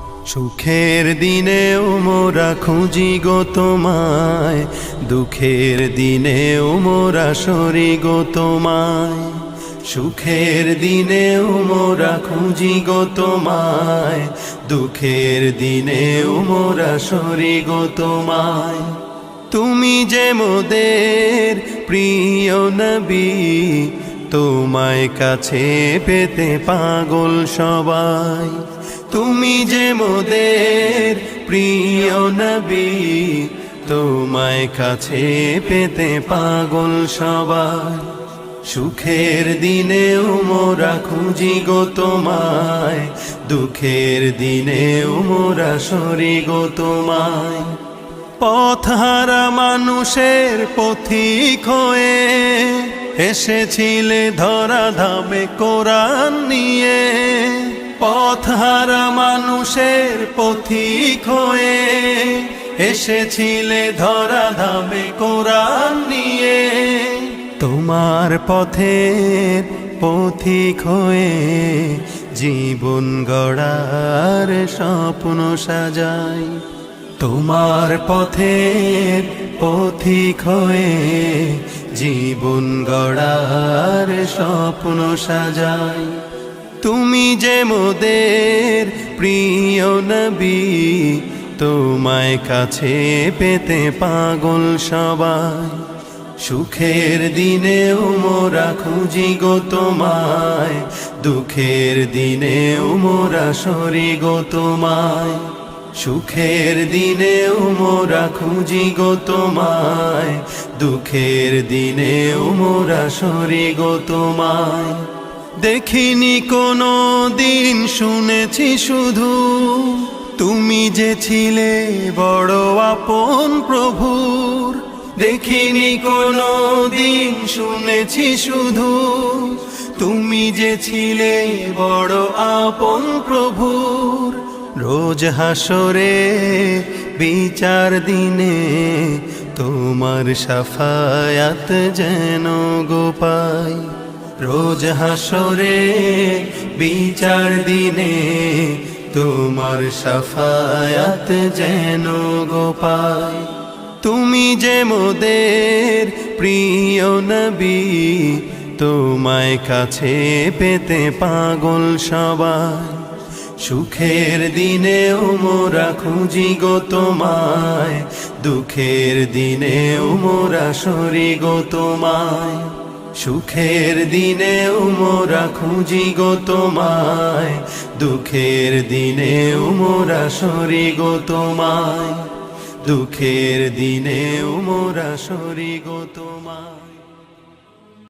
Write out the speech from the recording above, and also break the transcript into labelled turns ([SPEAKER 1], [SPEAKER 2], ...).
[SPEAKER 1] সুখের দিনেও মোরা খুঁজি গো তোমায়, দুঃখের দিনেও মোরা সরি গো তোমায়। সুখের দিনেও মোরা খুঁজি গো তোমায়, দুঃখের দিনেও মোরা সরি গো তোমায়। তুমি যে মোদের প্রিয় নবী, তোমায় কাছে পেতে পাগল সবাই। তুমি যে মোদের প্রিয় নবী, তোমায় কাছে পেতে পাগল সবাই। সুখের দিনেও মোরা খুঁজি গো তোমায়, দুঃখের দিনেও মোরা সরি গো তোমায়। পথহারা মানুষের পথিক হয়ে এসেছিলে ধরা ধামে কোরআন নিয়ে। পথহারা মানুষের পথিক হয়ে এসেছিলে ধরা ধামে কোরআন নিয়ে। তোমার পথের পথিক হয়ে জীবন গড়ার স্বপ্ন সাজাই। তোমার পথের পথিক হয়ে জীবন গড়ার স্বপ্ন সাজাই। তুমি যে মোদের প্রিয় নবী, তোমায় কাছে পেতে পাগল সবাই। সুখের দিনেও মোরা খুঁজি গো তোমায়, দুঃখের দিনেও মোরা সরি গো তোমায়। সুখের দিনেও মোরা খুঁজি গো তোমায়, দুঃখের দিনেও মোরা সরি গো তোমায়। দেখিনি কোনো দিন, শুনেছি শুধু তুমি যে ছিলে বড় আপন প্রভুর। দেখিনি কোনো দিন, শুনেছি শুধু তুমি যে ছিলে বড় আপন প্রভুর। রোজ হাসরে বিচার দিনে তোমার শাফায়াত যেন গো পাই। রোজ হাসরে বিচার দিনে তোমার শাফায়াত যেন গো পাই। তুমি যে মোদের প্রিয় নবী, তোমায় কাছে পেতে পাগল সবাই। সুখের দিনেও মোরা খুঁজি গো তোমায়, দুঃখের দিনেও মোরা সরি গো তোমায়। সুখের দিনেও মোরা খুঁজি গো তোমায়, দুঃখের দিনেও মোরা সরি গো তোমায়। দুঃখের দিনেও মোরা সরি গো তোমায়।